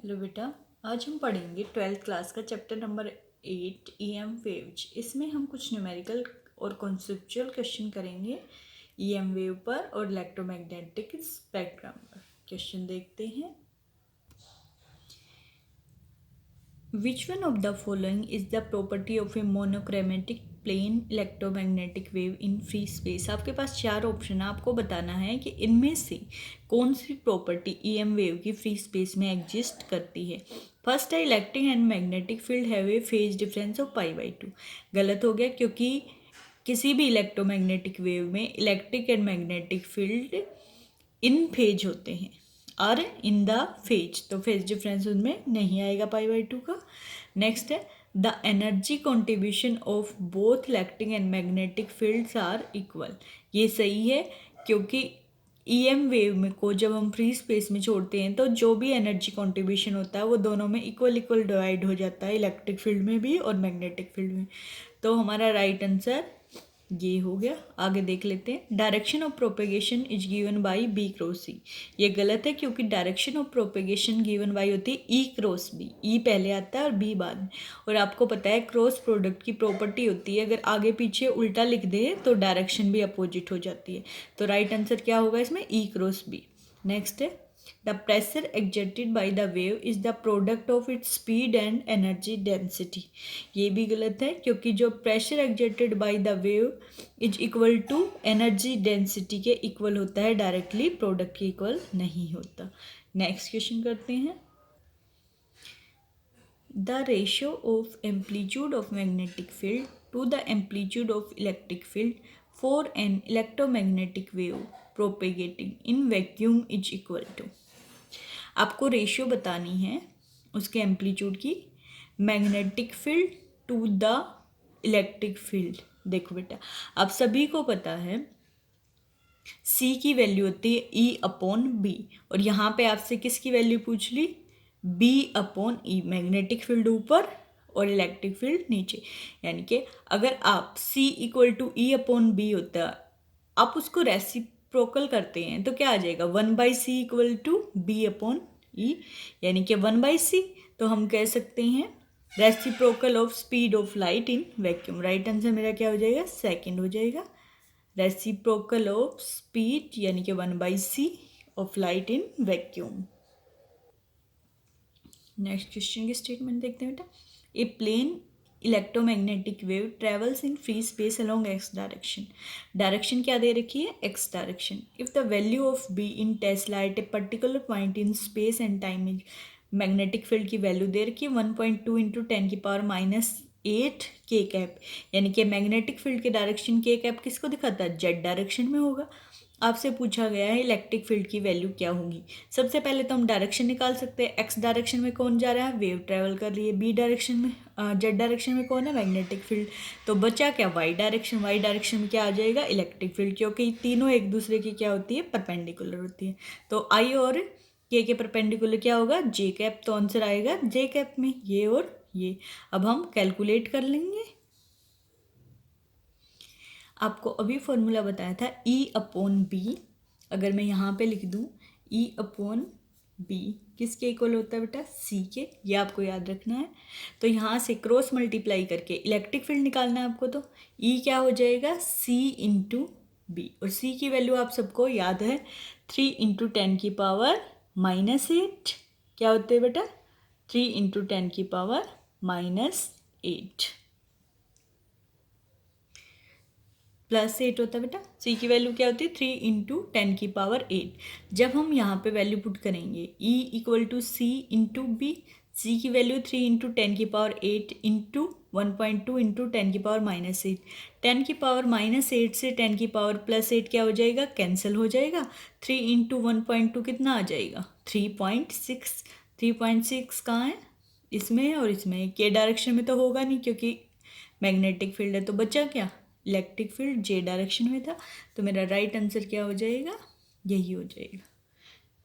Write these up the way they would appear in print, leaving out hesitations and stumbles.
Hello बेटा, आज हम पढ़ेंगे 12th क्लास का चैप्टर नंबर 8 EM वेव्स। इसमें हम कुछ न्यूमेरिकल और कॉन्सेप्चुअल क्वेश्चन करेंगे EM वेव पर और इलेक्ट्रोमैग्नेटिक स्पेक्ट्रम पर। क्वेश्चन देखते हैं। Which one of the following is the property of a monochromatic plane electromagnetic wave in free space? आपके पास चार ऑप्शन है, आपको बताना है कि इनमें से कौन सी प्रॉपर्टी EM वेव की फ्री स्पेस में एग्जिस्ट करती है। फर्स्ट है electric and magnetic field have a phase difference of π/2। गलत हो गया, क्योंकि किसी भी इलेक्ट्रोमैग्नेटिक वेव में electric and magnetic field in phase होते हैं और इन द फेज, तो फेज डिफरेंस उनमें नहीं आएगा π/2 का। नेक्स्ट है the energy contribution of both electric and magnetic fields are equal. ये सही है, क्योंकि EM वेव में को जब हम फ्री स्पेस में छोड़ते हैं तो जो भी एनर्जी कॉन्ट्रीब्यूशन होता है वो दोनों में इक्वल इक्वल डिवाइड हो जाता है, इलेक्ट्रिक फील्ड में भी और मैग्नेटिक फील्ड में। तो हमारा राइट आंसर ये हो गया। आगे देख लेते हैं। Direction of propagation is given by B cross C। ये गलत है, क्योंकि direction of propagation given by होती है E क्रॉस B। E पहले आता है और B बाद में। और आपको पता है क्रॉस प्रोडक्ट की प्रॉपर्टी होती है, अगर आगे पीछे उल्टा लिख दे तो डायरेक्शन भी अपोजिट हो जाती है। तो राइट आंसर क्या होगा इसमें? E cross B। नेक्स्ट है the pressure exerted by the wave is the product of its speed and energy density। ये भी गलत है, क्योंकि जो pressure exerted by the wave is equal to energy density के इक्वल होता है, डायरेक्टली प्रोडक्ट के इक्वल नहीं होता। नेक्स्ट क्वेश्चन करते हैं। The ratio of amplitude of magnetic field to the amplitude of electric field for an electromagnetic wave propagating in vacuum is equal to। आपको ratio बतानी है उसके एम्पलीट्यूड की magnetic field to the electric field. देखो बेटा, आप सभी को पता है C की वैल्यू होती है E/B, और यहाँ पे आपसे किसकी वैल्यू पूछ ली? B/E। मैग्नेटिक फील्ड ऊपर और इलेक्ट्रिक फील्ड नीचे, यानी कि अगर आप C = E/B होता है, आप उसको रेसिप्रोकल करते हैं तो क्या आ जाएगा? 1/C = B/E, यानी कि 1/C। तो हम कह सकते हैं reciprocal of speed of light in vacuum. Right answer मेरा क्या हो जाएगा? सेकंड हो जाएगा। रेसिप्रोकल ऑफ स्पीड यानी कि 1/C of light in vacuum. Next question की स्टेटमेंट देखते हैं बेटा। A plane electromagnetic wave travels in free space along x direction. Direction क्या दे रखी है? x direction. If the value of B in tesla at a particular point in space and time is, magnetic field की value दे रखी है 1.2 × 10⁻⁸ K cap, यानी कि मैग्नेटिक फील्ड के डायरेक्शन K कैप किसको दिखाता है? Z डायरेक्शन में होगा। आपसे पूछा गया है इलेक्ट्रिक फील्ड की वैल्यू क्या होगी। सबसे पहले तो हम डायरेक्शन निकाल सकते हैं। एक्स डायरेक्शन में कौन जा रहा है? वेव ट्रेवल कर रही है। बी डायरेक्शन में जेड डायरेक्शन में कौन है? Magnetic field. तो बचा क्या? Y direction. वाई डायरेक्शन में क्या आ जाएगा? इलेक्ट्रिक फील्ड, क्योंकि तीनों एक दूसरे की क्या होती है? परपेंडिकुलर होती है। तो आई और के परपेंडिकुलर क्या होगा? जे कैप। तो आंसर आएगा जे कैप में, ये और ये। अब हम कैलकुलेट कर लेंगे। आपको अभी फॉर्मूला बताया था E/B। अगर मैं यहाँ पे लिख दूँ E/B किसके इक्वल होता है बेटा? C के। ये आपको याद रखना है। तो यहाँ से क्रॉस मल्टीप्लाई करके इलेक्ट्रिक फील्ड निकालना है आपको। तो E क्या हो जाएगा? C × B, और C की वैल्यू आप सबको याद है 3 × 10⁻⁸ क्या होते हैं बेटा? 3 × 10⁻⁸ +8 होता है बेटा। C की वैल्यू क्या होती है? 3 × 10⁸। जब हम यहाँ पे वैल्यू पुट करेंगे E = C × B, C की वैल्यू 3 × 10⁸ × 1.2 × 10⁻⁸। 10⁻⁸ से 10⁻+8 क्या हो जाएगा? कैंसिल हो जाएगा। 3 × 1.2 कितना आ जाएगा? 3.6। 3.6 कहाँ है? इसमें है और इसमें है। के डायरेक्शन में तो होगा नहीं, क्योंकि मैग्नेटिक फील्ड है। तो बचा क्या? इलेक्ट्रिक फील्ड जे डायरेक्शन में था। तो मेरा राइट आंसर क्या हो जाएगा? यही हो जाएगा।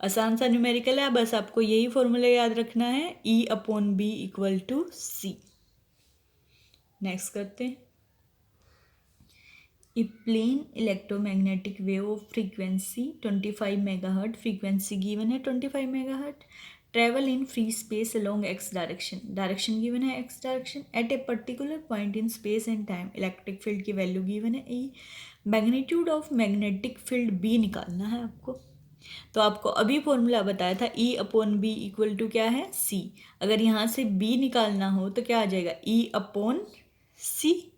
आसान सा न्यूमेरिकल है, बस आपको यही फॉर्मूला याद रखना है E/B = C। नेक्स्ट करते हैं। A plane electromagnetic wave of frequency 25 MHz, frequency given है 25 MHz, travel in free space along X direction, direction given है X direction, at a particular point in space and time, electric field की value given है E, magnitude of magnetic field B निकालना है आपको। तो आपको अभी फॉर्मूला बताया था E upon B equal to क्या है सी, अगर यहाँ से बी निकालना हो तो क्या आ जाएगा ई अपॉन सी।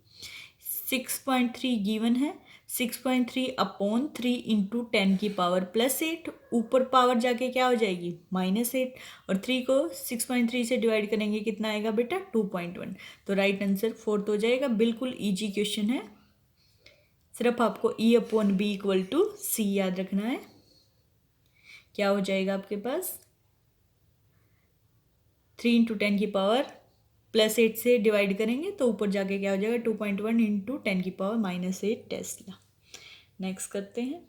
6.3 गिवन है, 6.3 अपॉन 3 इंटू 10 की पावर +8, ऊपर पावर जाके क्या हो जाएगी -8, और 3 को 6.3 से डिवाइड करेंगे कितना आएगा बेटा 2.1, तो राइट आंसर 4 हो जाएगा। बिल्कुल इजी क्वेश्चन है, सिर्फ आपको E upon B equal to C याद रखना है। क्या हो जाएगा आपके पास 3 इंटू 10 की पावर +8 से डिवाइड करेंगे तो ऊपर जाके क्या हो जाएगा 2.1 इंटू 10 की पावर -8 टेस्ला। नेक्स्ट करते हैं,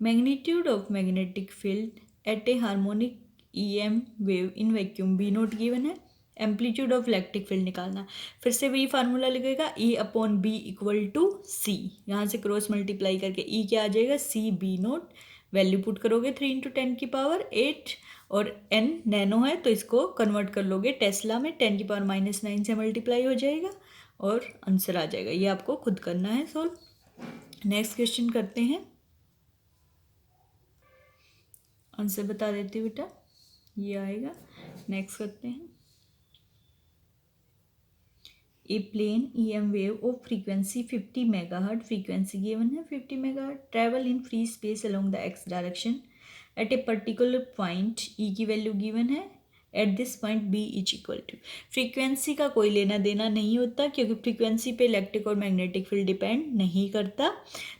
magnitude of magnetic field at a harmonic EM wave in vacuum B nought given है, एम्पलीट्यूड ऑफ इलेक्ट्रिक फील्ड निकालना। फिर से वही फार्मूला लगेगा E upon B equal to C, यहाँ से क्रॉस मल्टीप्लाई करके ई क्या आ जाएगा C B nought, value put करोगे 3 इंटू 10 की पावर 8, और n नैनो है तो इसको कन्वर्ट कर लोगे टेस्ला में, 10 की पावर -9 से मल्टीप्लाई हो जाएगा और आंसर आ जाएगा। ये आपको खुद करना है सॉल्व। नेक्स्ट क्वेश्चन करते हैं, आंसर बता देती हूँ बेटा, ये आएगा। नेक्स्ट करते हैं, a plane EM wave of frequency 50 megahertz, frequency given है 50 megahertz, travel in free space along the X direction at a particular point, E की वैल्यू गिवन है, at this point B is equal to. Frequency का कोई लेना देना नहीं होता क्योंकि फ्रीक्वेंसी पे इलेक्ट्रिक और मैग्नेटिक फील्ड डिपेंड नहीं करता,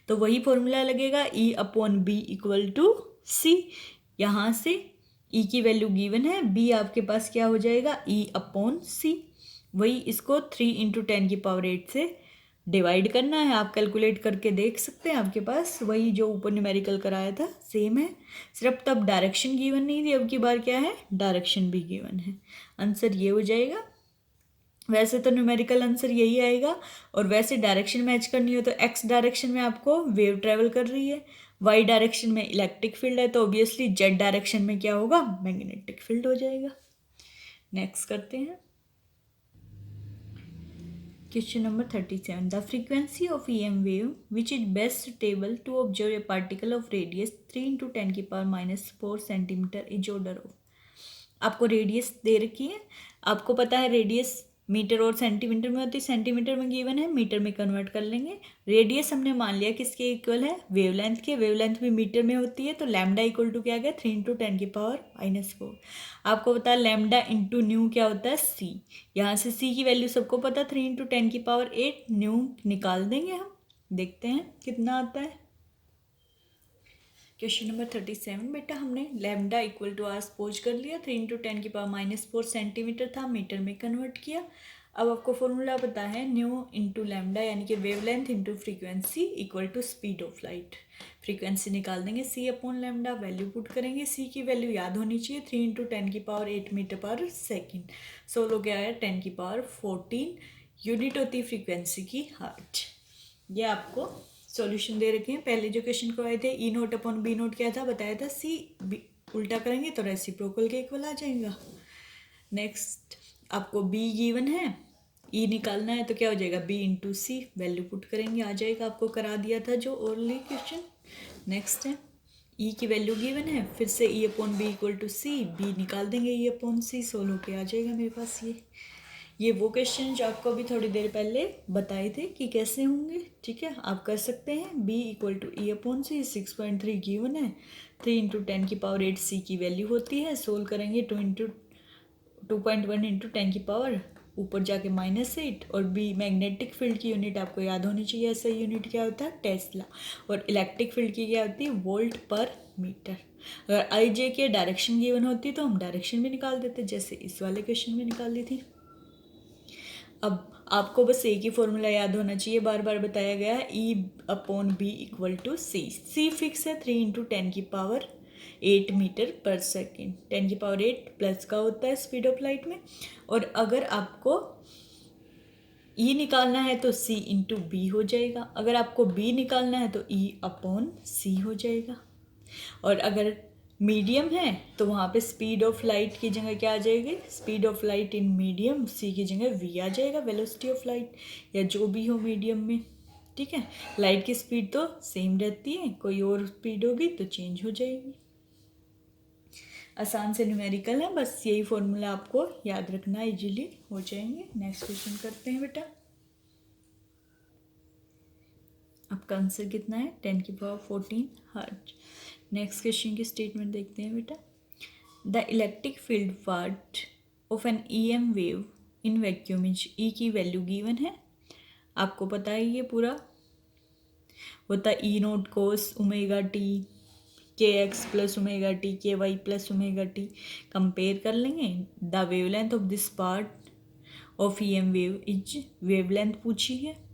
तो वही फॉर्मूला लगेगा E upon B equal to C. यहाँ से ई की वैल्यू गिवन है, बी आपके पास क्या हो जाएगा ई अपॉन सी, वही इसको 3 इंटू 10 की पावर 8 से डिवाइड करना है। आप कैलकुलेट करके देख सकते हैं, आपके पास वही जो ऊपर न्यूमेरिकल कराया था सेम है, सिर्फ तब डायरेक्शन गिवन नहीं थी, अब की बार क्या है डायरेक्शन भी गिवन है। आंसर ये हो जाएगा। वैसे तो न्यूमेरिकल आंसर यही आएगा, और वैसे डायरेक्शन मैच करनी हो तो एक्स डायरेक्शन में आपको वेव ट्रेवल कर रही है, वाई डायरेक्शन में इलेक्ट्रिक फील्ड है, तो ऑब्वियसली जेड डायरेक्शन में क्या होगा मैग्नेटिक फील्ड हो जाएगा। नेक्स्ट करते हैं, Question number 37. The frequency of EM wave which is best suitable to observe a particle of radius 3 into 10 की power -4 centimetre is order of. आपको रेडियस दे रखी है, आपको पता है रेडियस मीटर और सेंटीमीटर में होती है, सेंटीमीटर में गिवन है, मीटर में कन्वर्ट कर लेंगे। रेडियस हमने मान लिया किसके इक्वल है वेवलेंथ के, वेवलेंथ भी मीटर में होती है, तो लैम्डा इक्वल टू क्या आ गया 3 इंटू 10 की पावर -4। आपको पता है लैम्डा इंटू न्यू क्या होता है सी, यहाँ से सी की वैल्यू सबको पता, 3 इंटू 10 की पावर 8, न्यू निकाल देंगे हम, देखते हैं कितना आता है। क्वेश्चन नंबर 37 बेटा, हमने lambda equal to R suppose कर लिया, 3 इंटू 10 की पावर -4 सेंटीमीटर था, मीटर में कन्वर्ट किया। अब आपको फॉर्मूला पता है न्यू इंटू लैम्डा यानी कि wavelength into frequency equal to speed of light. Frequency निकाल देंगे C upon lambda, value put करेंगे, सी की वैल्यू याद होनी चाहिए 3 इंटू 10 की पावर 8 मीटर पर सेकेंड, 100 हो गया है 10 की पावर 14 यूनिट होती है फ्रीक्वेंसी की हर्ट्ज। ये आपको सॉल्यूशन दे रखे हैं, पहले जो क्वेश्चन को आए थे ई नोट अपॉन बी नोट क्या था बताया था, सी बी उल्टा करेंगे तो रेसिप्रोकल के इक्वल आ जाएगा। नेक्स्ट आपको बी गिवन है, ई निकालना है तो क्या हो जाएगा बी इंटू सी, वैल्यू पुट करेंगे आ जाएगा, आपको करा दिया था जो ओरली क्वेश्चन। नेक्स्ट है ई की वैल्यू गिवन है, फिर से E upon B equal to C, B निकाल देंगे ई अपॉन सी, 16 होके आ जाएगा मेरे पास। ये वो क्वेश्चन जो आपको अभी थोड़ी देर पहले बताए थे कि कैसे होंगे, ठीक है आप कर सकते हैं। B equal to E upon C, 6.3 given है, 3 इंटू 10 की पावर 8 सी की वैल्यू होती है, सोल्व करेंगे 2.1 इंटू 10 की पावर ऊपर जाके -8, और बी मैग्नेटिक फील्ड की यूनिट आपको याद होनी चाहिए, ऐसा यूनिट क्या होता है टेस्ला, और इलेक्ट्रिक फील्ड की क्या होती है वोल्ट पर मीटर। अगर आई जे की डायरेक्शन गिवन होती तो हम डायरेक्शन भी निकाल देते, जैसे इस वाले क्वेश्चन में निकाल दी थी। अब आपको बस एक ही फॉर्मूला याद होना चाहिए, बार बार बताया गया है, E upon B equal to C. C fix है 3 इंटू 10 की पावर 8 मीटर पर सेकेंड, 10 की पावर 8 प्लस का होता है स्पीड ऑफ लाइट में। और अगर आपको ई निकालना है तो सी इंटू बी हो जाएगा, अगर आपको बी निकालना है तो ई अपॉन सी हो जाएगा। और अगर मीडियम है तो वहाँ पे स्पीड ऑफ लाइट की जगह क्या आ जाएगी, speed of light in medium, C की जगह वी आ जाएगा, वेलोसिटी ऑफ लाइट या जो भी हो मीडियम में। ठीक है, लाइट की स्पीड तो सेम रहती है, कोई और स्पीड होगी तो चेंज हो जाएगी। आसान से न्यूमेरिकल है, बस यही फॉर्मूला आपको याद रखना, इजीली हो जाएंगे। नेक्स्ट क्वेश्चन करते हैं बेटा। आपका आंसर कितना है, 10⁻14 हर्ट्ज। नेक्स्ट क्वेश्चन की स्टेटमेंट देखते हैं बेटा। The electric field part of an EM wave in vacuum inch, E की वैल्यू गिवन है, आपको पता है ये पूरा होता है E0 cos omega T, kx plus omega T, ky plus omega T. Compare कर लेंगे। The wavelength of this part of EM wave is, wavelength पूछी है,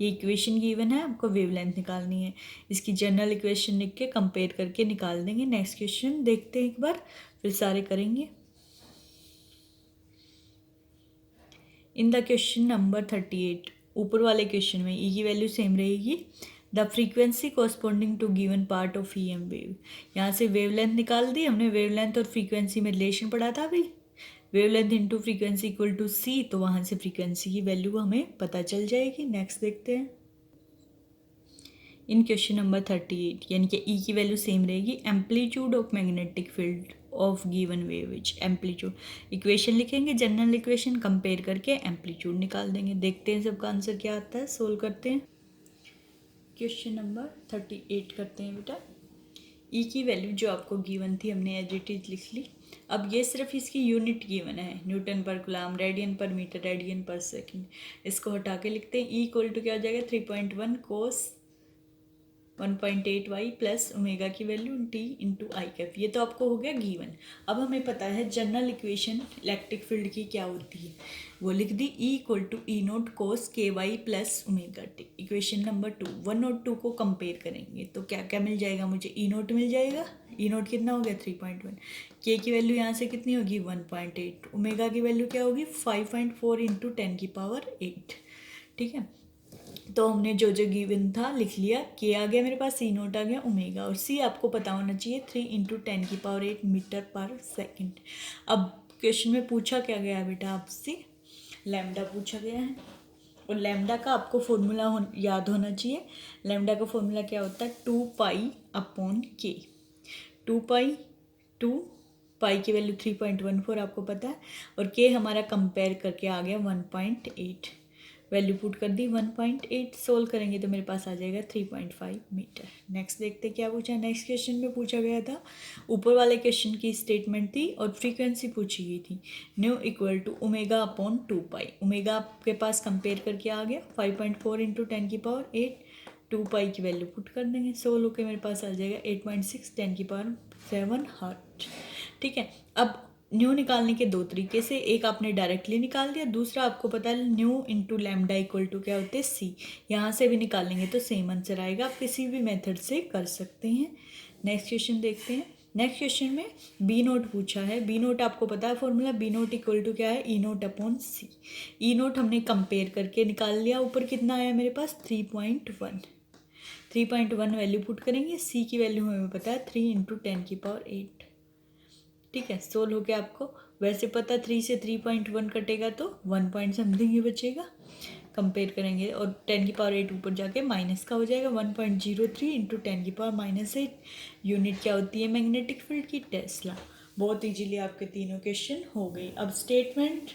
ये इक्वेशन गिवन है, आपको वेवलेंथ निकालनी है। इसकी जनरल इक्वेशन लिख के कंपेयर करके निकाल देंगे। नेक्स्ट क्वेश्चन देखते हैं एक बार, फिर सारे करेंगे। इन द क्वेश्चन नंबर 38, ऊपर वाले क्वेश्चन में ई की वैल्यू सेम रहेगी। The frequency corresponding to given part of EM wave, यहाँ से वेवलेंथ निकाल दी हमने, वेवलेंथ और फ्रीक्वेंसी में रिलेशन पढ़ा था अभी, wavelength into frequency equal to C, तो वहाँ से फ्रीक्वेंसी की वैल्यू हमें पता चल जाएगी। नेक्स्ट देखते हैं। इन क्वेश्चन नंबर 38 यानी कि ई की वैल्यू सेम रहेगी। Amplitude of magnetic field of given wave which, amplitude equation लिखेंगे, जनरल इक्वेशन कंपेयर करके एम्पलीट्यूड निकाल देंगे। देखते हैं सबका आंसर क्या आता है, सोल्व करते हैं। क्वेश्चन नंबर 38 करते हैं बेटा। ई की वैल्यू जो आपको गिवन थी हमने एज इट इज लिख ली। अब ये सिर्फ इसकी यूनिट गिवन है, न्यूटन पर कूलम, रेडियन पर मीटर, रेडियन पर सेकंड। इसको हटा के लिखते हैं। ई इक्वल टू क्या हो जाएगा, 3.1 कोस 1.8 वाई प्लस ओमेगा की वैल्यू टी इंटू आई कैप। ये तो आपको हो गया गिवन। अब हमें पता है जनरल इक्वेशन इलेक्ट्रिक फील्ड की क्या होती है, वो लिख दी। E equal to E0 cos K Y plus omega T. Equation number 2, 1 और 2 को कंपेयर करेंगे तो क्या क्या मिल जाएगा मुझे, E0 मिल जाएगा। E0 कितना हो गया 3.1, के की वैल्यू यहाँ से कितनी होगी 1.8, ओमेगा की वैल्यू क्या होगी 5.4 इंटू 10⁸। ठीक है, तो हमने जो जो गिवन था लिख लिया। के आ गया मेरे पास, E0 आ गया, ओमेगा, और सी आपको पता होना चाहिए 3 इंटू 10⁸ मीटर पर सेकेंड। अब क्वेश्चन में पूछा क्या गया है बेटा आपसे, लैम्डा पूछा गया है, और लैम्डा का आपको फॉर्मूला याद होना चाहिए। लैम्डा का फॉर्मूला क्या होता है, 2π/k। 2π की वैल्यू 3.14 आपको पता है, और के हमारा कंपेयर करके आ गया 1.8, वैल्यू पुट कर दी 1.8। सोल्व करेंगे तो मेरे पास आ जाएगा 3.5 मीटर। नेक्स्ट देखते क्या पूछा। नेक्स्ट क्वेश्चन में पूछा गया था, ऊपर वाले क्वेश्चन की स्टेटमेंट थी और फ्रीक्वेंसी पूछी गई थी। न्यू इक्वल टू ω/2π, ओमेगा आपके पास कंपेयर करके आ गया 5.4 इंटू 10⁸, 2π की वैल्यू पुट कर देंगे। सोल्व होकर मेरे पास आ जाएगा 8.6 10⁷ हर्ट्ज। ठीक है, अब न्यू निकालने के दो तरीके से, एक आपने डायरेक्टली निकाल दिया, दूसरा आपको पता है nu into lambda equal to क्या होते हैं सी, यहाँ से भी निकालेंगे तो सेम आंसर आएगा। आप किसी भी मेथड से कर सकते हैं। नेक्स्ट क्वेश्चन देखते हैं। नेक्स्ट क्वेश्चन में B0 पूछा है। B0 आपको पता है फॉर्मूला, B0 इक्वल टू क्या है, E0/C। E0 हमने कंपेयर करके निकाल लिया, ऊपर कितना आया मेरे पास 3.1, 3.1 वैल्यू पुट करेंगे। सी की वैल्यू हमें पता है 3 इंटू 10⁸। ठीक है, सोल्व हो गया आपको। वैसे पता 3 से 3.1 कटेगा तो 1 पॉइंट समथिंग ही बचेगा। कंपेयर करेंगे और 10⁸ ऊपर जाके माइनस का हो जाएगा, 1.03 इंटू 10⁻8। यूनिट क्या होती है मैग्नेटिक फील्ड की, टेस्ला। बहुत इजीली आपके तीनों क्वेश्चन हो गए। अब स्टेटमेंट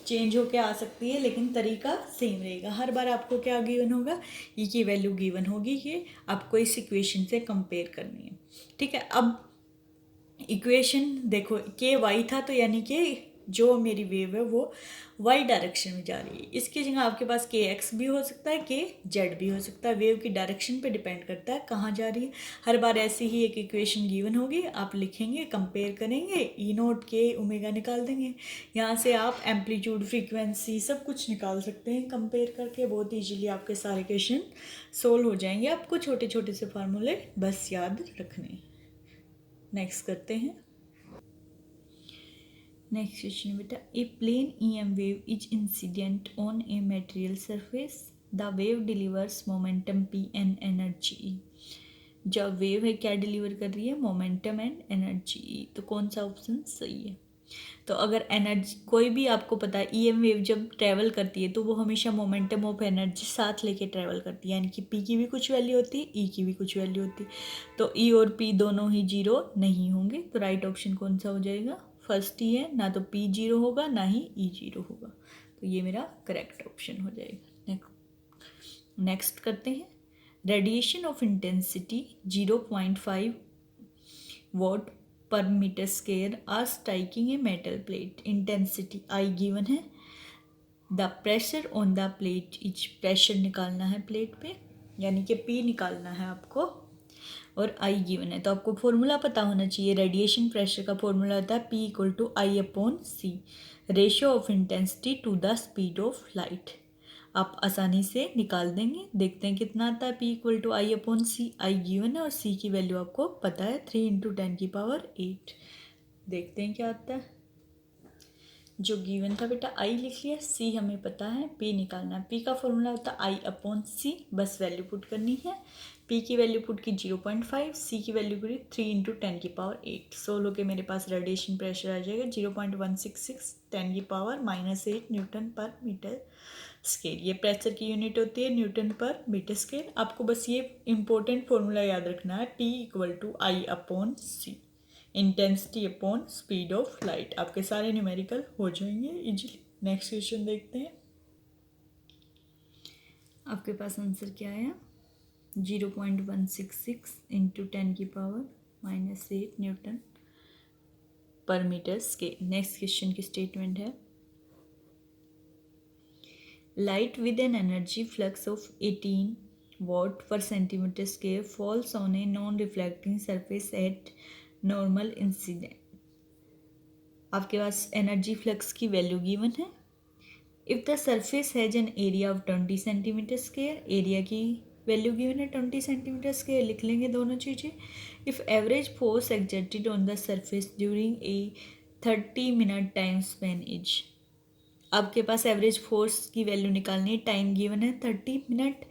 चेंज होके आ सकती है लेकिन तरीका सेम रहेगा। हर बार आपको क्या गिवन होगा, ई की वैल्यू गिवन होगी, ये आपको इस इक्वेशन से कंपेयर करनी है। ठीक है, अब इक्वेशन देखो, के वाई था तो यानी कि जो मेरी वेव है वो वाई डायरेक्शन में जा रही है। इसकी जगह आपके पास के एक्स भी हो सकता है, के जेड भी हो सकता है। वेव की डायरेक्शन पे डिपेंड करता है कहाँ जा रही है। हर बार ऐसी ही एक इक्वेशन गिवन होगी, आप लिखेंगे, कंपेयर करेंगे, E0 के ओमेगा निकाल देंगे। यहाँ से आप एम्पलीट्यूड, फ्रीक्वेंसी सब कुछ निकाल सकते हैं कंपेयर करके। बहुत ईजिली आपके सारे क्वेश्चन सोल्व हो जाएंगे। आपको छोटे छोटे से फार्मूले बस याद रखने हैं। नेक्स्ट करते हैं। नेक्स्ट क्वेश्चन बेटा, a plane EM wave is incident on a material surface, the wave delivers momentum P and energy. जब वेव है क्या डिलीवर कर रही है, मोमेंटम एंड एनर्जी। तो कौन सा ऑप्शन सही है। तो अगर एनर्जी कोई भी आपको पता है ईएम वेव जब ट्रैवल करती है तो वो हमेशा मोमेंटम ऑफ एनर्जी साथ लेके ट्रैवल करती है, यानी कि पी की भी कुछ वैल्यू होती है, ई की भी कुछ वैल्यू होती है। तो ई और पी दोनों ही जीरो नहीं होंगे, तो राइट ऑप्शन कौन सा हो जाएगा, फर्स्ट ही है, ना तो पी जीरो होगा ना ही ई जीरो होगा। तो ये मेरा करेक्ट ऑप्शन हो जाएगा। नेक्स्ट करते हैं, radiation of intensity 0.5 watt per metre square are striking a metal plate. Intensity I given है, the pressure on the plate is, pressure निकालना है प्लेट पे, यानी कि पी निकालना है आपको, और आई गिवन है। तो आपको फॉर्मूला पता होना चाहिए, रेडिएशन प्रेशर का फॉर्मूला होता है P equal to I upon C, ratio of intensity to the speed of light. आप आसानी से निकाल देंगे। देखते हैं कितना आता है, P equal to I upon C, I given है और सी की वैल्यू आपको पता है 3 × 10⁸। देखते हैं क्या आता है। जो गिवन था बेटा आई लिख लिया, सी हमें पता है, पी निकालना है। पी का फॉर्मूला होता है आई अपॉन सी, बस वैल्यू पुट करनी है। पी की वैल्यू पुट की 0.5, सी की वैल्यू करी 3 × 10⁸। सोल होके मेरे पास रेडिएशन प्रेशर आ जाएगा 0.166 10⁻⁻8 न्यूटन पर मीटर स्केल। ये प्रेशर की यूनिट होती है न्यूटन पर मीटर स्केल। आपको बस ये इंपॉर्टेंट फॉर्मूला याद रखना है, P equal to I upon C, intensity upon speed of light. आपके सारे न्यूमेरिकल हो जाएंगे इजीली। नेक्स्ट क्वेश्चन देखते हैं, आपके पास आंसर क्या आया, 0.166 × 10⁻⁻8 न्यूटन पर मीटर स्केल। नेक्स्ट क्वेश्चन की स्टेटमेंट है, light with an energy flux of 18 watt per centimeter square falls on a non-reflecting surface at normal incident। आपके पास एनर्जी फ्लक्स की वैल्यू गिवन है। If the surface has an area of 20 centimetre square, area की value given है 20 centimetre square, लिख लेंगे दोनों चीज़ें। If average force exerted on the surface during a 30 minute time Spain is. आपके पास average force की value निकालनी है, टाइम गिवन है 30 मिनट।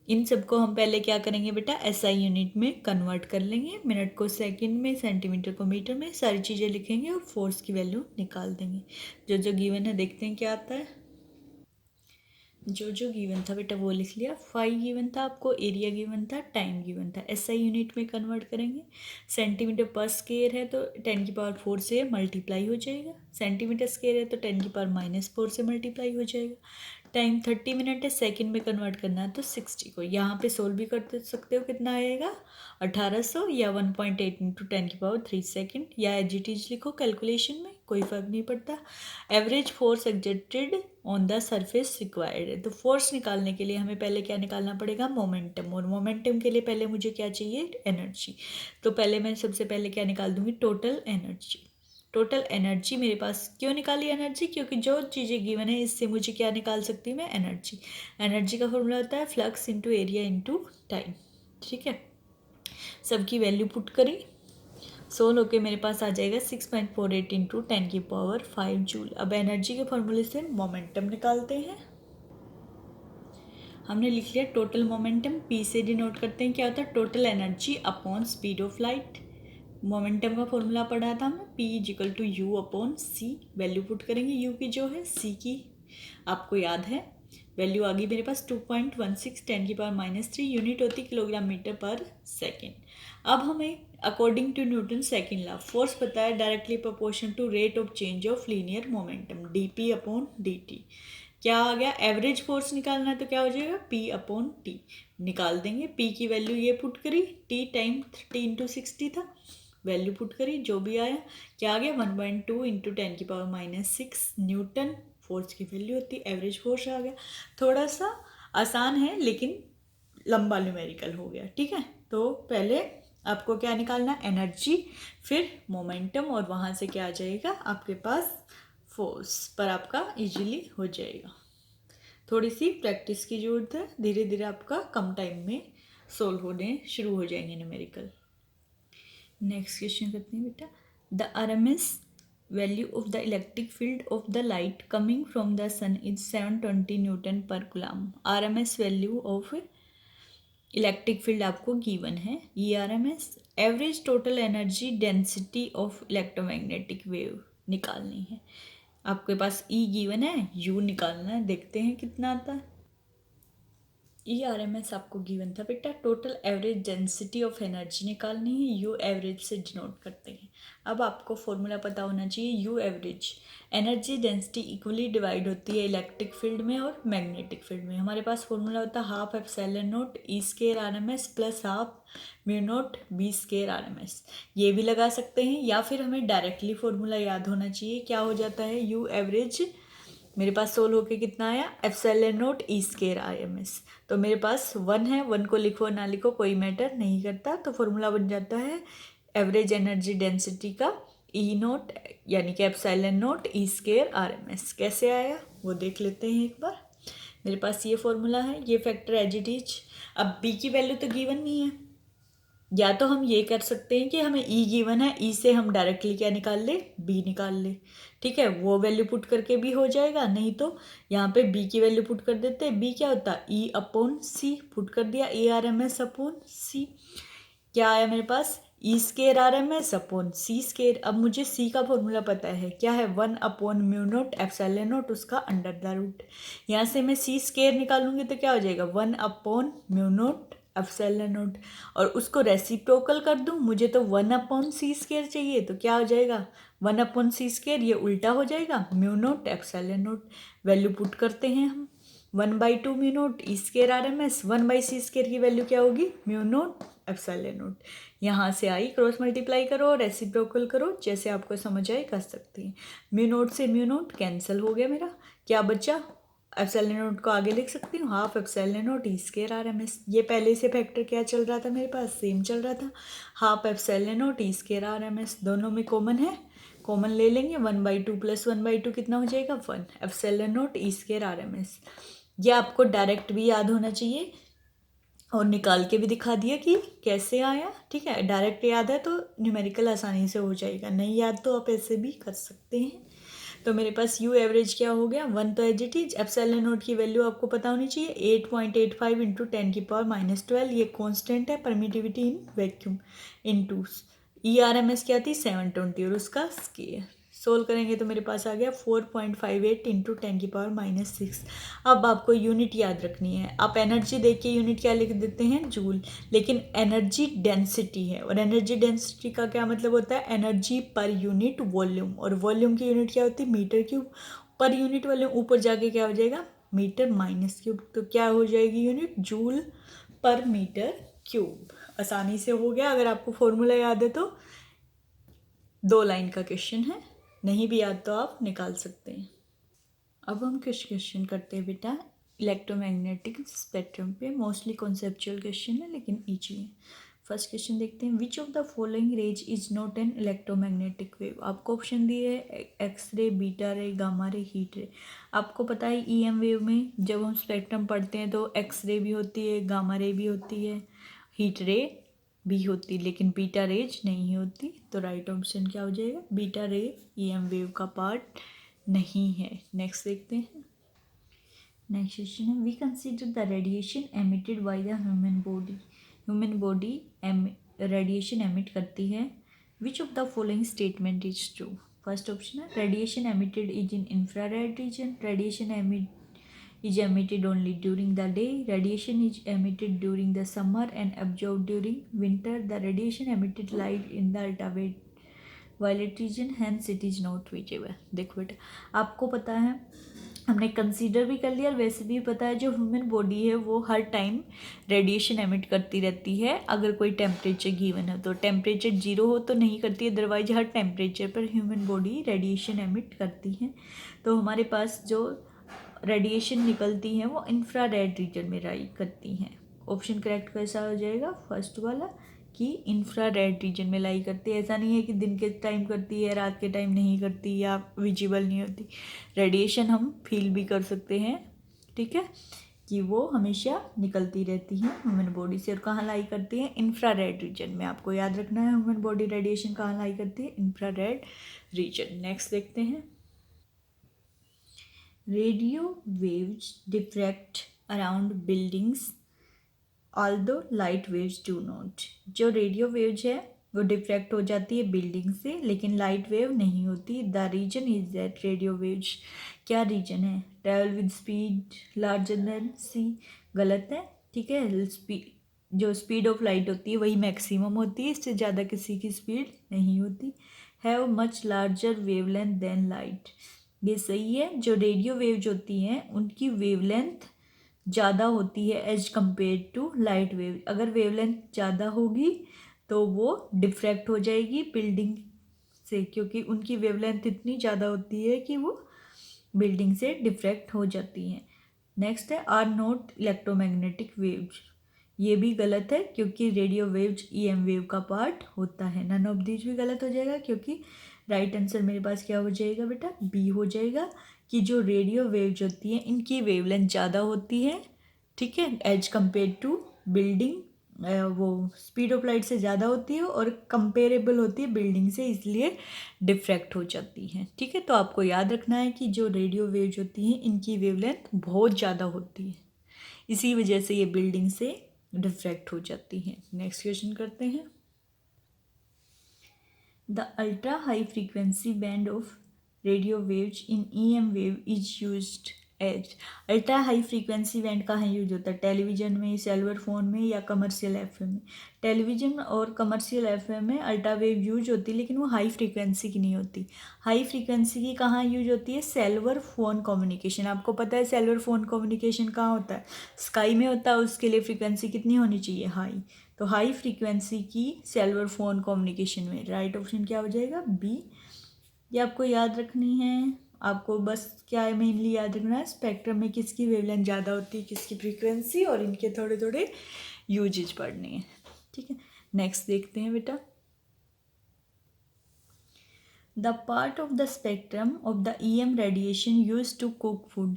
इन सबको हम पहले क्या करेंगे बेटा, एसआई यूनिट में कन्वर्ट कर लेंगे, मिनट को सेकंड में, सेंटीमीटर को मीटर में, सारी चीज़ें लिखेंगे और फोर्स की वैल्यू निकाल देंगे। जो जो गिवन है देखते हैं क्या आता है। जो जो गिवन था बेटा वो लिख लिया। फाई गिवन था आपको, एरिया गिवन था, टाइम गिवन था। एसआई यूनिट में कन्वर्ट करेंगे, सेंटीमीटर पर स्क्वायर है तो 10⁻⁴ से मल्टीप्लाई हो जाएगा, सेंटीमीटर स्क्वायर है तो 10⁻⁻4 से मल्टीप्लाई हो जाएगा। टाइम 30 मिनट है, सेकंड में कन्वर्ट करना है तो 60 को यहाँ पे सोल्व भी कर सकते हो, कितना आएगा 1800 या 1.8 × 10⁻³ सेकेंड, या एज इट इज लिखो कैलकुलेशन में, कोई फर्क नहीं पड़ता। Average force exerted on the surface required है, तो फोर्स निकालने के लिए हमें पहले क्या निकालना पड़ेगा, मोमेंटम, और मोमेंटम के लिए पहले मुझे क्या चाहिए, एनर्जी। तो पहले मैं सबसे पहले क्या निकाल दूंगी, टोटल एनर्जी। टोटल एनर्जी मेरे पास, क्यों निकाली एनर्जी, क्योंकि जो चीज़ें गिवन है इससे मुझे क्या निकाल सकती हूँ मैं, एनर्जी। एनर्जी का फॉर्मूला होता है flux into area into time. ठीक है, सबकी वैल्यू पुट करी, सोल होके मेरे पास आ जाएगा 6.48 × 10⁵ जूल। अब एनर्जी के फॉर्मूले से मोमेंटम निकालते हैं। हमने लिख लिया टोटल मोमेंटम, पी से डिनोट करते हैं, क्या होता है, total energy upon speed of light. Momentum का फॉर्मूला पढ़ा था हमने, P equal to U upon C. Value put करेंगे, यू की जो है, सी की आपको याद है, वैल्यू आ गई मेरे पास 2.16 10⁻³ यूनिट होती किलोग्राम मीटर पर सेकेंड। अब हमें according to Newton second law force पता है, directly proportion to rate of change of linear momentum, dp upon dt। क्या आ गया, एवरेज फोर्स निकालना है तो क्या हो जाएगा, P अपॉन टी निकाल देंगे। P की वैल्यू ये पुट करी, T टाइम 30 × 60 था, वैल्यू पुट करी, जो भी आया क्या आ गया, 1.2 × 10⁻⁻6 न्यूटन फोर्स की वैल्यू होती है, एवरेज फोर्स आ गया। थोड़ा सा आसान है लेकिन लंबा न्यूमेरिकल हो गया। ठीक है, तो पहले आपको क्या निकालना, एनर्जी, फिर मोमेंटम, और वहाँ से क्या आ जाएगा आपके पास, फोर्स, पर आपका इजीली हो जाएगा। थोड़ी सी प्रैक्टिस की जरूरत है, धीरे धीरे आपका कम टाइम में सोल्व होने शुरू हो जाएंगे न्यूमेरिकल। नेक्स्ट क्वेश्चन करते हैं बेटा, the RMS value of the electric field of the light coming from the sun is 720 newton per coulomb. RMS value of electric field आपको गिवन है ERMS, average total energy density of electromagnetic wave निकालनी है। आपके पास E given है, U निकालना है, देखते हैं कितना आता है। ERMS आपको गिवन था बेटा, total average density of energy निकालनी है, U एवरेज से डिनोट करते हैं। अब आपको फॉर्मूला पता होना चाहिए, U average energy density equally divide होती है इलेक्ट्रिक फील्ड में और मैग्नेटिक फील्ड में। हमारे पास फॉर्मूला होता है half epsilon not E square RMS plus half mu naught B square RMS। ये भी लगा सकते हैं या फिर हमें डायरेक्टली फॉर्मूला याद होना चाहिए। क्या हो जाता है, U एवरेज मेरे पास सोल्व होके कितना आया, epsilon not E square RMS। तो मेरे पास 1 है, 1 को लिखो ना लिखो कोई मैटर नहीं करता। तो फॉर्मूला बन जाता है एवरेज एनर्जी डेंसिटी का E नॉट यानी कि epsilon not E square RMS। कैसे आया वो देख लेते हैं एक बार। मेरे पास ये फॉर्मूला है, ये फैक्टर एज इट इज। अब B की वैल्यू तो गिवन नहीं है, या तो हम ये कर सकते हैं कि हमें E गिवन है, E से हम डायरेक्टली क्या निकाल ले, B निकाल ले। ठीक है, वो वैल्यू पुट करके भी हो जाएगा, नहीं तो यहाँ पे B की वैल्यू पुट कर देते हैं। B क्या होता है, E अपॉन C पुट कर दिया, ERMS अपॉन C। क्या आया मेरे पास, E square RMS upon C square. अब मुझे C का फॉर्मूला पता है, क्या है, 1 upon mu naught epsilon note उसका अंडर द रूट। यहाँ से मैं C स्केयर निकालूंगी तो क्या हो जाएगा, 1 upon mu naught epsilon note, और उसको रेसिप्रोकल कर दूं, मुझे तो 1 अपॉन C स्केयर चाहिए, तो क्या हो जाएगा 1 अपॉन C स्केयर, ये उल्टा हो जाएगा mu naught epsilon note. Value put करते हैं हम, 1/2 mu naught E square RMS, 1/C square की वैल्यू क्या होगी, म्यू नोट एप्सिलॉन नोट। यहाँ से आई, क्रॉस मल्टीप्लाई करो और रेसिप्रोकल करो, जैसे आपको समझ आए कर सकते हैं। म्यू नोट से म्यू नोट कैंसिल हो गया मेरा, क्या बचा, एप्सिलॉन नोट को आगे लिख सकती हूँ, half epsilon note E square RMS। ये पहले से फैक्टर क्या चल रहा था मेरे पास, सेम चल रहा था, half epsilon note E square RMS। दोनों में कॉमन है, कॉमन ले लेंगे, 1/2 प्लस 1/2 कितना हो जाएगा, 1 epsilon note E square RMS। ये आपको डायरेक्ट भी याद होना चाहिए और निकाल के भी दिखा दिया कि कैसे आया। ठीक है, डायरेक्ट याद है तो न्यूमेरिकल आसानी से हो जाएगा, नहीं याद तो आप ऐसे भी कर सकते हैं। तो मेरे पास U एवरेज क्या हो गया, 1 तो as it is, epsilon naught की वैल्यू आपको पता होनी चाहिए 8.85 इंटू 10⁻⁻12, ये कॉन्स्टेंट है permittivity in vacuum, into ERMS क्या थी 720 और उसका स्केयर। सोल्व करेंगे तो मेरे पास आ गया 4.58 इंटू 10⁻⁻6। अब आपको यूनिट याद रखनी है, आप एनर्जी देख के यूनिट क्या लिख देते हैं, जूल, लेकिन एनर्जी डेंसिटी है, और एनर्जी डेंसिटी का क्या मतलब होता है, एनर्जी पर यूनिट वॉल्यूम, और वॉल्यूम की यूनिट क्या होती है, metre cube. Per unit volume ऊपर जाके क्या हो जाएगा, मीटर माइनस क्यूब, तो क्या हो जाएगी unit, joule per metre cube. आसानी से हो गया, अगर आपको फॉर्मूला याद है तो 2 लाइन का क्वेश्चन है, नहीं भी याद तो आप निकाल सकते हैं। अब हम कुछ क्वेश्चन करते हैं बेटा इलेक्ट्रोमैग्नेटिक स्पेक्ट्रम पे, मोस्टली कॉन्सेप्चुअल क्वेश्चन है लेकिन ईजी है। फर्स्ट क्वेश्चन देखते हैं, which of the following rays is not an electromagnetic wave. आपको ऑप्शन दिए है एक्स रे, बीटा रे, गामा रे, हीट रे। आपको पता है EM वेव में जब हम स्पेक्ट्रम पढ़ते हैं तो एक्स रे भी होती है, गामा रे भी होती है, हीट रे भी होती, लेकिन बीटा रेज नहीं होती। तो राइट ऑप्शन क्या हो जाएगा, बीटा रे EM वेव का पार्ट नहीं है। नेक्स्ट देखते हैं, नेक्स्ट क्वेश्चन है, we consider the radiation emitted by the human body. Human body radiation emit करती है, which of the following statement is true. First option है radiation emitted is in infrared region, radiation is emitted only during the day, radiation is emitted during the summer and absorbed during winter, the radiation emitted light in the ultraviolet region, hence it is not visible। देखो बेटा, आपको पता है, हमने consider भी कर लिया और वैसे भी पता है जो ह्यूमन बॉडी है वो हर टाइम रेडिएशन एमिट करती रहती है, अगर कोई टेम्परेचर गिवन है तो। टेम्परेचर 0 हो तो नहीं करती, अदरवाइज हर टेम्परेचर पर ह्यूमन बॉडी रेडिएशन एमिट करती है। तो हमारे पास जो रेडिएशन निकलती है वो इंफ्रारेड रीजन में राइज करती हैं। ऑप्शन करेक्ट कैसा हो जाएगा, फर्स्ट वाला, कि इंफ्रारेड रीजन में लाई करती है। ऐसा नहीं है कि दिन के टाइम करती है रात के टाइम नहीं करती या विजिबल नहीं होती, रेडिएशन हम फील भी कर सकते हैं। ठीक है, कि वो हमेशा निकलती रहती है ह्यूमन बॉडी से, और कहाँ लाई करती है, इंफ्रारेड रीजन में। आपको याद रखना है ह्यूमन बॉडी रेडिएशन कहाँ लाई करती है, इंफ्रारेड रीजन। नेक्स्ट देखते हैं, radio waves diffract around buildings although light waves do not. जो रेडियो वेव्स है वो डिफ्रैक्ट हो जाती है बिल्डिंग से, लेकिन लाइट वेव नहीं होती। The region is that radio waves, क्या रीजन है? Travel with speed larger than C, गलत है। ठीक है, जो स्पीड ऑफ लाइट होती है वही मैक्सिमम होती है, इससे ज़्यादा किसी की स्पीड नहीं होती। Have much larger wavelength than light, ये सही है। जो रेडियो वेव्स होती हैं उनकी वेवलेंथ ज़्यादा होती है as compare to light wave. अगर वेवलेंथ ज़्यादा होगी तो वो डिफ्रैक्ट हो जाएगी बिल्डिंग से, क्योंकि उनकी वेवलेंथ इतनी ज़्यादा होती है कि वो बिल्डिंग से डिफ्रैक्ट हो जाती हैं। नेक्स्ट है आर नॉट इलेक्ट्रोमैग्नेटिक वेव्स, ये भी गलत है क्योंकि रेडियो वेव्स ईएम वेव का पार्ट होता है। नन ऑफ दीज भी गलत हो जाएगा, क्योंकि राइट आंसर मेरे पास क्या हो जाएगा बेटा? बी हो जाएगा कि जो रेडियो वेव्स होती हैं इनकी वेवलेंथ ज़्यादा होती है, ठीक है, एज कम्पेयर टू बिल्डिंग, वो स्पीड ऑफ लाइट से ज़्यादा होती है और कंपेरेबल होती है बिल्डिंग से, इसलिए डिफ्रैक्ट हो जाती हैं। ठीक है, तो आपको याद रखना है कि जो रेडियो वेव्स होती हैं इनकी वेवलेंथ बहुत ज़्यादा होती है, इसी वजह से ये बिल्डिंग से डिफ्रैक्ट हो जाती हैं। नेक्स्ट क्वेश्चन करते हैं। The ultra high frequency band of radio waves in EM wave is used as. Ultra high frequency band कहाँ यूज होता है? टेलीविजन में, सेलुलर फ़ोन में या कमर्शियल एफएम में? टेलीविजन और कमर्शियल एफएम में अल्ट्रा वेव यूज होती है, लेकिन वो हाई फ्रीक्वेंसी की नहीं होती। हाई फ्रीक्वेंसी की कहाँ यूज होती है? Cellular phone communication. आपको पता है सेलुलर फ़ोन कम्युनिकेशन कहाँ होता है? स्काई में होता है। उसके लिए फ्रीक्वेंसी कितनी होनी चाहिए? हाई। तो हाई फ्रीक्वेंसी की सेलुलर फ़ोन कम्युनिकेशन में राइट ऑप्शन क्या हो जाएगा? बी। ये आपको याद रखनी है। आपको बस क्या है मेनली याद रखना है, स्पेक्ट्रम में किसकी वेवलेंथ ज़्यादा होती है, किसकी फ्रीक्वेंसी, और इनके थोड़े थोड़े यूजेज पढ़ने हैं। ठीक है, नेक्स्ट देखते हैं बेटा। The part of the spectrum of the EM radiation use to cook food.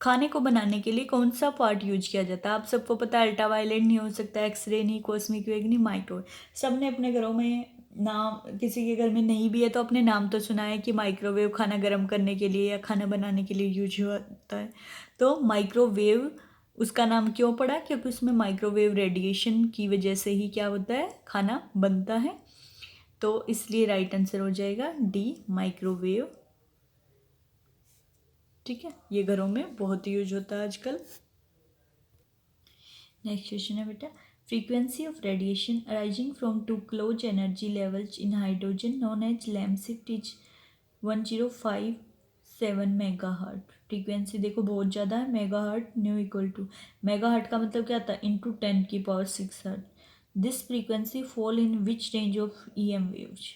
खाने को बनाने के लिए कौन सा पार्ट यूज किया जाता है? आप सबको पता है अल्ट्रावायलेट नहीं हो सकता, एक्सरे नहीं, कॉस्मिक वेव नहीं, माइक्रोवेव। सबने अपने घरों में नाम, किसी के घर में नहीं भी है तो अपने नाम तो सुना है कि माइक्रोवेव खाना गर्म करने के लिए या खाना बनाने के लिए यूज होता है। तो माइक्रोवेव उसका नाम क्यों पड़ा? क्योंकि उसमें माइक्रोवेव रेडिएशन की वजह से ही क्या होता है? खाना बनता है। तो इसलिए राइट आंसर हो जाएगा डी, माइक्रोवेव। ठीक है, ये घरों में बहुत यूज होता है आजकल। नेक्स्ट क्वेश्चन है बेटा, frequency of radiation arising from two close energy levels in hydrogen known as Lamb shift is 1057 megahertz. Frequency देखो बहुत ज़्यादा है, megahertz nu equal to, megahertz का मतलब क्या आता है? Into 10⁶ hertz. This frequency fall in which range of EM waves.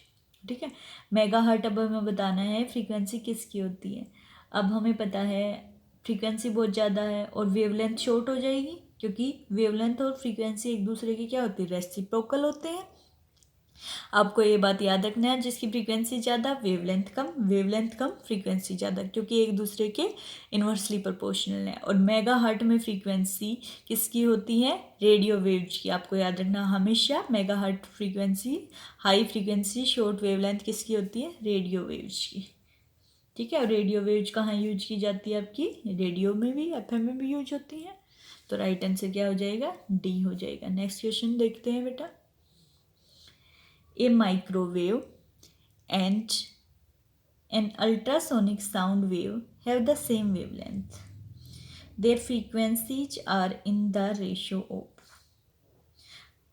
ठीक है, मेगाहर्ट अब हमें बताना है फ्रीक्वेंसी किसकी होती है। अब हमें पता है फ्रीक्वेंसी बहुत ज़्यादा है और वेवलेंथ शॉर्ट हो जाएगी, क्योंकि वेवलेंथ और फ्रीक्वेंसी एक दूसरे की क्या होती है? रेसिप्रोकल होते हैं। आपको ये बात याद रखना है, जिसकी फ्रीक्वेंसी ज़्यादा वेवलेंथ कम फ्रीक्वेंसी ज़्यादा, क्योंकि एक दूसरे के इन्वर्सली प्रोपोर्शनल है। और मेगा हर्ट में फ्रीक्वेंसी किसकी होती है? रेडियो वेव्स की। आपको याद रखना हमेशा mega hertz frequency, high frequency short wavelength किसकी होती है? रेडियो वेव्स की। ठीक है, और रेडियो वेव्स कहाँ यूज की जाती है? आपकी रेडियो में भी, एफएम में भी यूज होती है। तो राइट आंसर क्या हो जाएगा? डी हो जाएगा। नेक्स्ट क्वेश्चन देखते हैं बेटा। A microwave and an ultrasonic sound wave have the same wavelength. Their frequencies are in the ratio of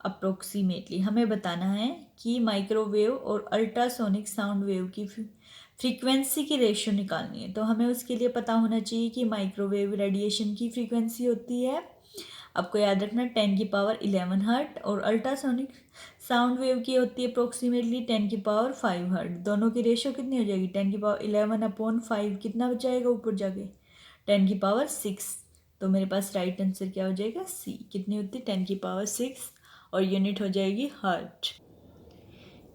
approximately. हमें बताना है कि माइक्रोवेव और अल्ट्रासोनिक साउंड वेव की फ्रीक्वेंसी की रेशियो निकालनी है। तो हमें उसके लिए पता होना चाहिए कि माइक्रोवेव रेडिएशन की फ्रीक्वेंसी होती है, आपको याद रखना, 10⁻11 हर्ट, और अल्ट्रासोनिक साउंड वेव की होती है अप्रोक्सीमेटली 10⁵ हर्ट। दोनों की रेशियो कितनी हो जाएगी? 10⁻11/5 कितना बचाएगा ऊपर जाके? 10⁶। तो मेरे पास राइट आंसर क्या हो जाएगा? सी। कितनी होती है? 10⁶, और यूनिट हो जाएगी हर्ट।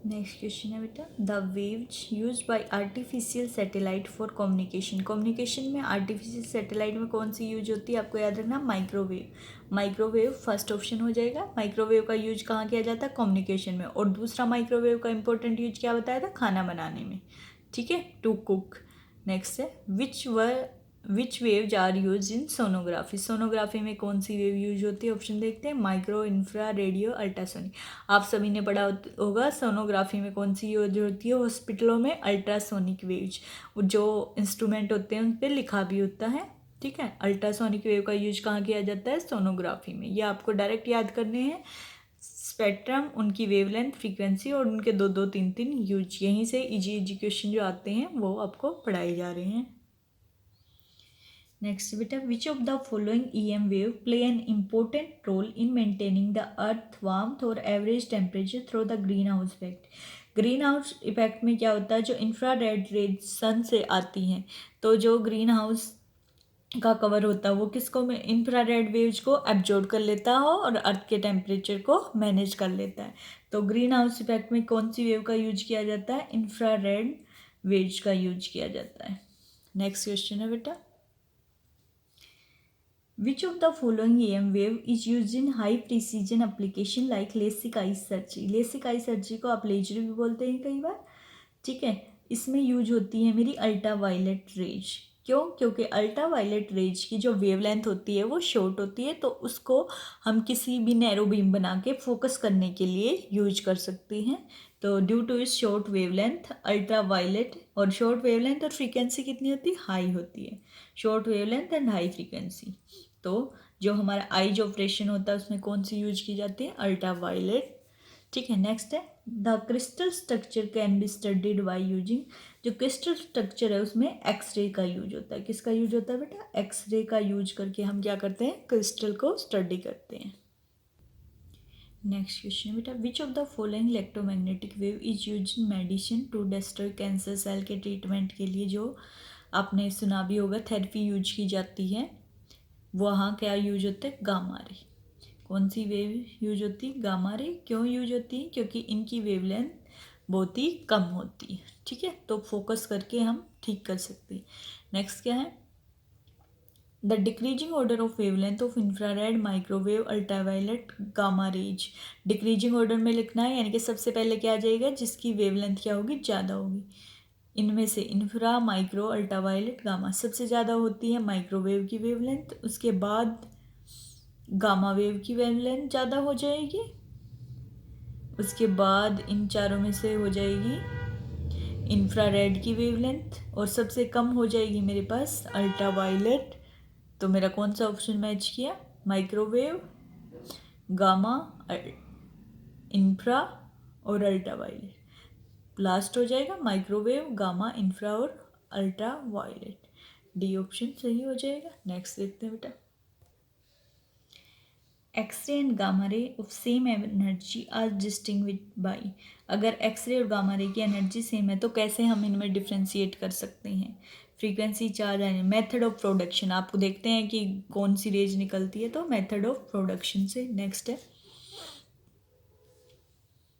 नेक्स्ट क्वेश्चन है बेटा, the waves use by artificial satellite for communication. Communication में आर्टिफिशियल सैटेलाइट में कौन सी यूज होती है? आपको याद रखना, माइक्रोवेव। माइक्रोवेव फर्स्ट ऑप्शन हो जाएगा। माइक्रोवेव का यूज कहाँ किया जाता है? कम्युनिकेशन में। और दूसरा माइक्रोवेव का इंपॉर्टेंट यूज क्या बताया था? खाना बनाने में। ठीक है, टू कुक। नेक्स्ट है which waves are use in sonography, sonography में कौन सी वेव यूज होती है? ऑप्शन देखते हैं, माइक्रो, इंफ्रा, रेडियो, अल्ट्रासोनिक। आप सभी ने पढ़ा होगा सोनोग्राफी में कौन सी यूज होती है हॉस्पिटलों में? अल्ट्रासोनिक वेव्स, जो इंस्ट्रूमेंट होते हैं उन पर लिखा भी होता है, ठीक है। अल्ट्रासोनिक वेव का यूज कहाँ किया जाता है? सोनोग्राफी में। ये आपको डायरेक्ट याद करने हैं, स्पेक्ट्रम, उनकी वेवलेंथ, फ्रीक्वेंसी और उनके दो दो तीन तीन यूज, यहीं से इजी क्वेश्चन जो आते हैं वो आपको पढ़ाए जा रहे हैं। नेक्स्ट बेटा, which of the following EM wave play an important role in maintaining the earth warmth और average temperature through the greenhouse effect? Greenhouse effect में क्या होता है? जो इंफ्रारेड रेज सन से आती हैं, तो जो ग्रीन हाउस का कवर होता है वो किसको, इंफ्रारेड वेव्स को एब्जॉर्ब कर लेता हो और अर्थ के टेम्परेचर को मैनेज कर लेता है। तो ग्रीन हाउस इफेक्ट में कौन सी वेव का यूज किया जाता है? इंफ्रारेड वेव्स का यूज किया जाता है। नेक्स्ट क्वेश्चन है बेटा, which of the following EM wave is use in high precision application like LASIK eye surgery? LASIK eye surgery को आप लेजर भी बोलते हैं कई बार, ठीक है। इसमें यूज होती है मेरी अल्ट्रा वायलेट रेज। क्यों? क्योंकि अल्ट्रा वायलेट रेज की जो वेवलेंथ होती है वो शॉर्ट होती है, तो उसको हम किसी भी नैरो बीम बना के फोकस करने के लिए यूज कर सकते हैं। तो ड्यू टू इस शॉर्ट वेवलेंथ अल्ट्रा वायलेट, और शॉर्ट वेवलेंथ और फ्रीक्वेंसी कितनी होती है? हाई होती है। Short wavelength and high frequency, तो जो हमारा आईज ऑपरेशन होता है उसमें कौन सी यूज की जाती है? अल्ट्रा वायलेट, ठीक है। नेक्स्ट है, the crystal structure can be studied by using, जो क्रिस्टल स्ट्रक्चर है उसमें एक्सरे का यूज होता है। किसका यूज होता है बेटा? एक्सरे का यूज करके हम क्या करते हैं? क्रिस्टल को स्टडी करते हैं। नेक्स्ट क्वेश्चन बेटा, which of the following electromagnetic wave is use in medicine to destroy cancer cell के ट्रीटमेंट के लिए, जो आपने सुना भी होगा थेरेपी यूज की जाती है, वहाँ क्या यूज होता है? Gamma ray. कौन सी वेव यूज होती है? Gamma ray. क्यों यूज होती है? क्योंकि इनकी वेवलेंथ बहुत ही कम होती है, ठीक है। तो फोकस करके हम ठीक कर सकते हैं। नेक्स्ट क्या है, the decreasing order of wavelength of infrared, microwave, ultraviolet, gamma rays. Decreasing order में लिखना है, यानी कि सबसे पहले क्या आ जाएगा? जिसकी वेवलेंथ क्या होगी? ज़्यादा होगी। इनमें से इंफ्रा, माइक्रो, अल्ट्रावायलेट, गामा, सबसे ज़्यादा होती है माइक्रोवेव की वेवलेंथ, उसके बाद गामा वेव की वेवलेंथ ज़्यादा हो जाएगी, उसके बाद इन चारों में से हो जाएगी इंफ्रारेड की वेवलेंथ, और सबसे कम हो जाएगी मेरे पास अल्ट्रावायलेट। तो मेरा कौन सा ऑप्शन मैच किया? माइक्रोवेव, गामा, इंफ्रा और अल्ट्रावायलेट। लास्ट हो जाएगा माइक्रोवेव, गामा, इंफ्रा और अल्ट्रावायलेट। डी ऑप्शन सही हो जाएगा। नेक्स्ट देखते हैं बेटा, X ray and gamma ray of same energy are distinguished by. अगर एक्सरे और गामा रे की एनर्जी सेम है तो कैसे हम इनमें डिफ्रेंशिएट कर सकते हैं? Frequency, charge and method of production. आपको देखते हैं कि कौन सी रेज निकलती है, तो मेथड ऑफ प्रोडक्शन से। नेक्स्ट है,